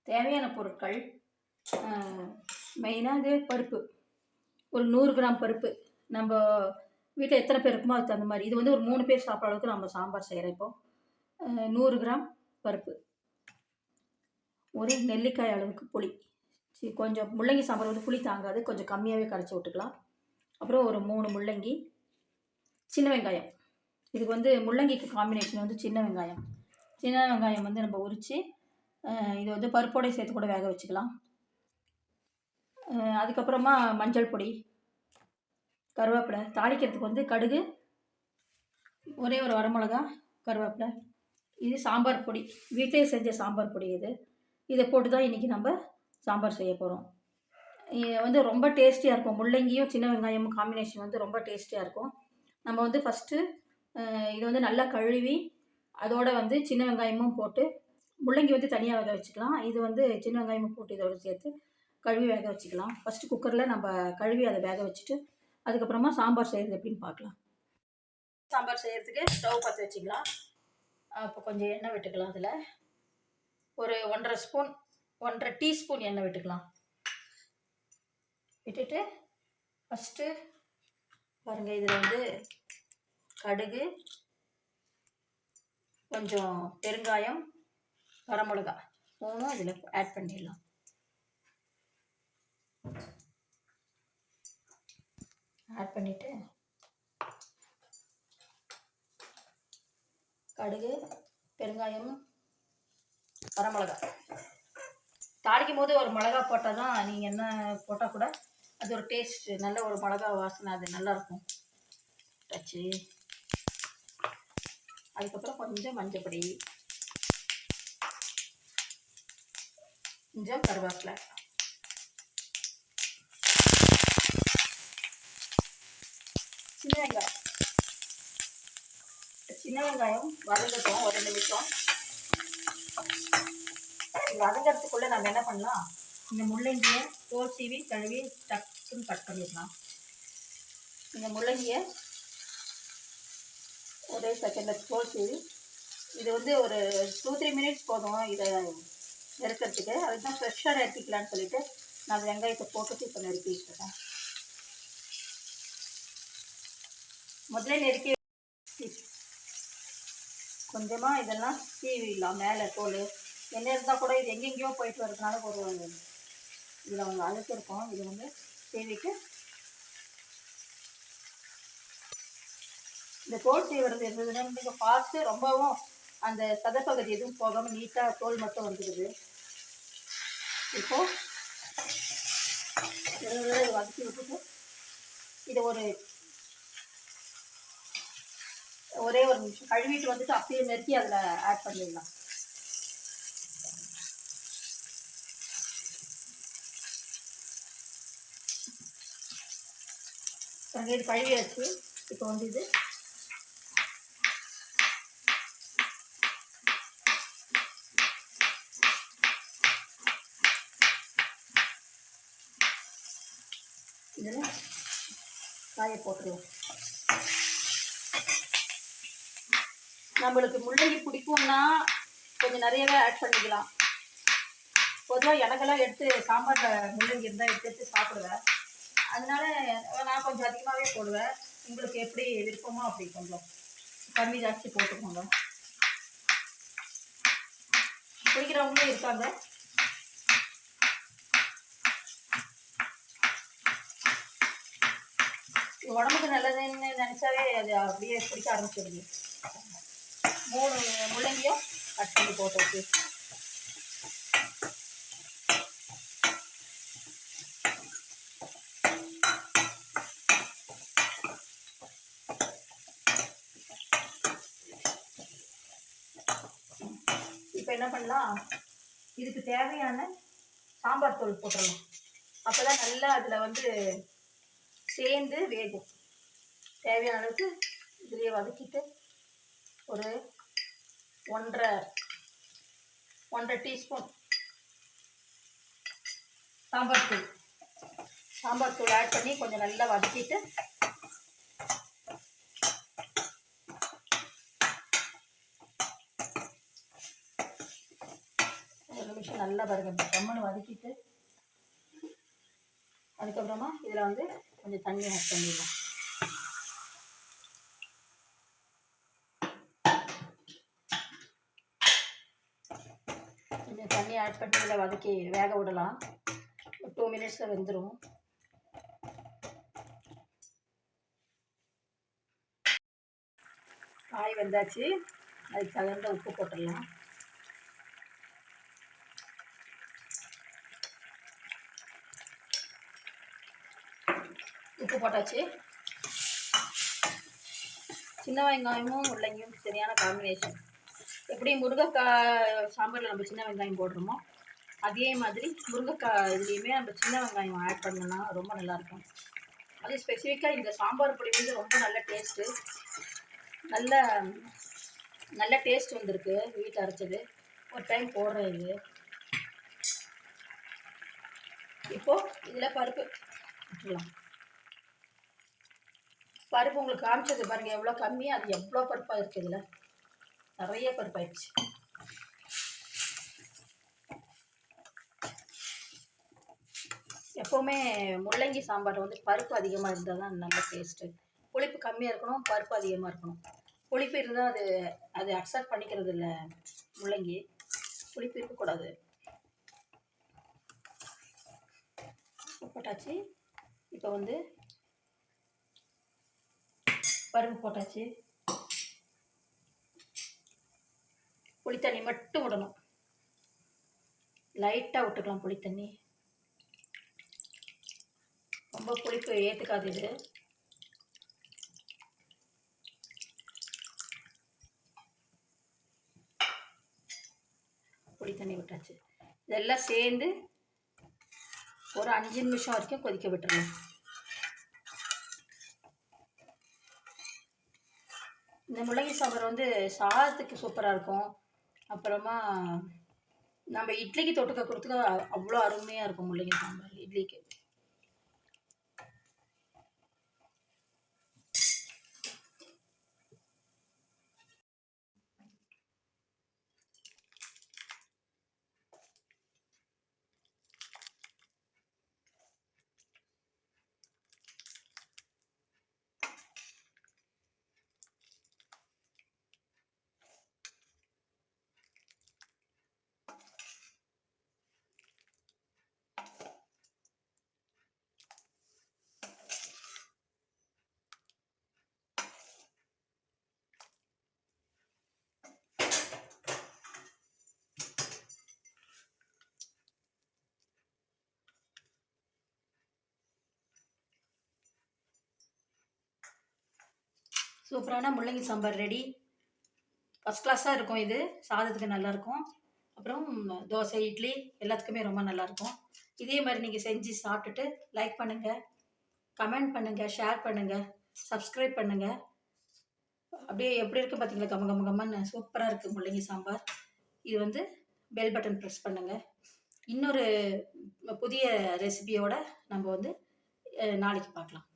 தேவையான பொருட்கள் மெயினாக இது பருப்பு. ஒரு 100 கிராம் பருப்பு. நம்ம வீட்டில் எத்தனை பேர் இருக்குமோ அதுக்கு தகுந்த மாதிரி. இது வந்து ஒரு 3 பேர் சாப்பிட்ற அளவுக்கு நம்ம சாம்பார் செய்கிறோம் இப்போ. 100 கிராம் பருப்பு. ஒரு நெல்லிக்காய் அளவுக்கு புளி. கொஞ்சம் முள்ளங்கி சாம்பார் வந்து புளி தாங்காது, கொஞ்சம் கம்மியாகவே கரைச்சி விட்டுக்கலாம். அப்புறம் ஒரு 3 முள்ளங்கி. சின்ன வெங்காயம். இதுக்கு வந்து முள்ளங்கிக்கு காம்பினேஷன் வந்து சின்ன வெங்காயம். சின்ன வெங்காயம் வந்து நம்ம உரித்து இது வந்து பருப்போடையும் சேர்த்து கூட வேக வச்சுக்கலாம். அதுக்கப்புறமா மஞ்சள் பொடி, கருவேப்பிலை. தாளிக்கிறதுக்கு வந்து கடுகு, ஒரே ஒரு வரமிளகா, கருவேப்பிலை. இது சாம்பார் பொடி, வீட்டிலே செஞ்ச சாம்பார் பொடி. இதை போட்டு தான் இன்றைக்கி நம்ம சாம்பார் செய்ய போகிறோம். இது வந்து ரொம்ப டேஸ்டியாக இருக்கும். முள்ளங்கியும் சின்ன வெங்காயமும் காம்பினேஷன் வந்து ரொம்ப டேஸ்டியாக இருக்கும். நம்ம வந்து ஃபஸ்ட்டு இது வந்து நல்லா கழுவி அதோடு வந்து சின்ன வெங்காயமும் போட்டு, முள்ளங்கி வந்து தனியாக வேக வச்சுக்கலாம். இது வந்து சின்ன வெங்காயமும் போட்டு இதோடு சேர்த்து கழுவி வேக வச்சுக்கலாம். ஃபஸ்ட்டு குக்கரில் நம்ம கழுவி அதை வேக வச்சுட்டு அதுக்கப்புறமா சாம்பார் செய்கிறது எப்படின்னு பார்க்கலாம். சாம்பார் செய்கிறதுக்கு ஸ்டவ் பற்ற வச்சுக்கலாம். அப்போ கொஞ்சம் எண்ணெய் விட்டுக்கலாம். அதில் ஒரு 1.5 டீஸ்பூன் எண்ணெய் விட்டுக்கலாம். விட்டுட்டு ஃபஸ்ட்டு பாருங்கள், இதில் வந்து கடுகு, கொஞ்சம் பெருங்காயம், வரமிளகா 3 இதில் ஆட் பண்ணிடலாம். ஆட் பண்ணிவிட்டு கடுகு, பெருங்காயம், வரமிளகா. தாளிக்கும் போது ஒரு மிளகா போட்டால் தான், நீங்கள் என்ன போட்டால் கூட அது ஒரு டேஸ்ட், நல்ல ஒரு மிளகா வாசனை, அது நல்லாயிருக்கும் டச்சு. அதுக்கப்புறம் கொஞ்சம் மஞ்சள் பொடி, கொஞ்சம் கருவேப்பிலை, சின்ன வெங்காயம் வதங்கட்டும் ஒரு நிமிஷம். வதங்கிறதுக்குள்ளே நம்ம என்ன பண்ணலாம், இந்த முள்ளங்கியை தோல் சீவி கழுவி டக்குன்னு கட் பண்ணிடலாம். இந்த முள்ளங்கியை ஒரே செகண்டில் தோல் சீவி, இது வந்து ஒரு 2-3 மினிட்ஸ் போதும் இதை நெருக்கிறதுக்கு. அதுதான் ஃப்ரெஷ்ஷாக நெருக்கிக்கலான்னு சொல்லிட்டு நான் வெங்காயத்தை போட்டுட்டு இப்போ நெருக்கிட்டு இருக்கேன். முதல்ல நெருக்கி கொஞ்சமாக இதெல்லாம் சீவிடலாம். மேலே தோல் என்ன இருந்தால் கூட இது எங்கெங்கேயோ போயிட்டு வரதுனால ஒரு இதில் வந்து அழுக்கு இருக்கும். இது வந்து சீவிட்டு இந்த தோல் சீவுறது இருந்ததுன்னா நீங்கள் பார்த்து ரொம்பவும் அந்த சதப்பகுதி எதுவும் போகாமல் நீட்டாக தோல் மட்டும் வந்துடுது. இப்போது இதை வதக்கி விட்டுட்டு இதை ஒரே ஒரு நிமிஷம் கழுவிட்டு வந்துட்டு அப்படியே நெருக்கி அதில் ஆட் பண்ணிடலாம். இது கழுவியாச்சு. இப்போ வந்து இது இதில் காய போட்டுருவோம். நம்மளுக்கு முள்ளங்கி பிடிக்கும்னா கொஞ்சம் நிறையவே ஆட் பண்ணிக்கலாம். பொதுவாக எனக்கெல்லாம் எடுத்து சாம்பாரில் முள்ளங்கி இருந்தால் எடுத்து சாப்பிடுவேன். அதனால நான் கொஞ்சம் அதிகமாகவே போடுவேன். உங்களுக்கு எப்படி விருப்பமோ அப்படி கொஞ்சம் கம்மி ஜாஸ்தி போட்டுக்கோங்க. பிடிக்கிறவங்களும் இருக்காங்க. உடம்புக்கு நல்லதுன்னு நினச்சாவே அது அப்படியே பிடிக்க ஆரம்பிச்சிடுது. 3 முள்ளங்கியும் கட் பண்ணி போட்டு இப்போ என்ன பண்ணலாம், இதுக்கு தேவையான சாம்பார் தூள் போட்டுடலாம். அப்போ தான் நல்லா அதில் வந்து சேர்ந்து வேகும். தேவையான அளவுக்கு இதுலேயே வதக்கிட்டு ஒரு 1.5 டீஸ்பூன் சாம்பார் தூள் ஆட் பண்ணி கொஞ்சம் நல்லா வதக்கிட்டு ஒரு நிமிஷம் நல்லா பாருங்க கம்மனு வதக்கிட்டு அதுக்கப்புறமா இதில் வந்து கொஞ்சம் தண்ணி ஆட் பண்ணிடலாம். கொஞ்சம் தண்ணி ஆட் பண்ணி இதில் வதக்கி வேக விடலாம். 2 மினிட்ஸில் வெந்துடும். காய் வெந்தாச்சு. அதுக்கு தகுந்த உப்பு போட்டுடலாம். உப்பு போட்டாச்சு. சின்ன வெங்காயமும் முள்ளங்கியும் சரியான காம்பினேஷன். எப்படி முருங்கைக்காய் சாம்பாரில் நம்ம சின்ன வெங்காயம் போடுறோமோ அதே மாதிரி முருங்கைக்காய் இதுலேயுமே நம்ம சின்ன வெங்காயம் ஆட் பண்ணோம்னா ரொம்ப நல்லாயிருக்கும். அது ஸ்பெசிஃபிக்காக இந்த சாம்பார் பொடி வந்து ரொம்ப நல்ல டேஸ்ட்டு, நல்ல டேஸ்ட் வந்திருக்கு. வீட்டில் அரைச்சது ஒரு டைம் போடுறேன். இது இப்போது இதில் பருப்பு விட்டுடலாம். பருப்பு உங்களுக்கு காமிச்சது பாருங்கள் எவ்வளோ கம்மி, அது எவ்வளோ பருப்பாக இருக்குது. இதில் நிறைய பருப்பாயிடுச்சு. எப்போவுமே முள்ளங்கி சாம்பார் வந்து பருப்பு அதிகமாக இருந்தால் தான் நல்ல டேஸ்ட்டு. புளிப்பு கம்மியாக இருக்கணும், பருப்பு அதிகமாக இருக்கணும். புளிப்பு இருந்தால் அது அக்செப்ட் பண்ணிக்கிறது இல்லை. முள்ளங்கி புளிப்பு இருக்கக்கூடாது. போட்டாச்சு. இப்போ வந்து பருப்பு போட்டாச்சு. புளித்தண்ணி மட்டும் விடணும். லைட்டாக விட்டுக்கலாம் புளித்தண்ணி. ரொம்ப புளிப்பு ஏற்றுக்காது இது. புளித்தண்ணி விட்டாச்சு. இதெல்லாம் சேர்ந்து ஒரு 5 நிமிஷம் வரைக்கும் கொதிக்க விட்டுறலாம். இந்த முள்ளங்கி சாம்பார் வந்து சாதத்துக்கு சூப்பராக இருக்கும். அப்புறமா நம்ம இட்லிக்கு தொட்டுக்க கொடுத்துக்க அவ்வளோ அருமையாக இருக்கும் முள்ளங்கி சாம்பார் இட்லிக்கு. சூப்பரான முள்ளங்கி சாம்பார் ரெடி. ஃபஸ்ட் கிளாஸாக இருக்கும். இது சாதத்துக்கு நல்லாயிருக்கும். அப்புறம் தோசை, இட்லி எல்லாத்துக்குமே ரொம்ப நல்லாயிருக்கும். இதே மாதிரி நீங்கள் செஞ்சு சாப்பிட்டுட்டு லைக் பண்ணுங்கள், கமெண்ட் பண்ணுங்கள், ஷேர் பண்ணுங்கள், சப்ஸ்கிரைப் பண்ணுங்கள். அப்படியே எப்படி இருக்குது பார்த்தீங்களா, கம்மன்னு சூப்பராக இருக்குது முள்ளங்கி சாம்பார். இது வந்து பெல் பட்டன் ப்ரெஸ் பண்ணுங்கள். இன்னொரு புதிய ரெசிபியோடு நம்ம வந்து நாளைக்கு பார்க்கலாம்.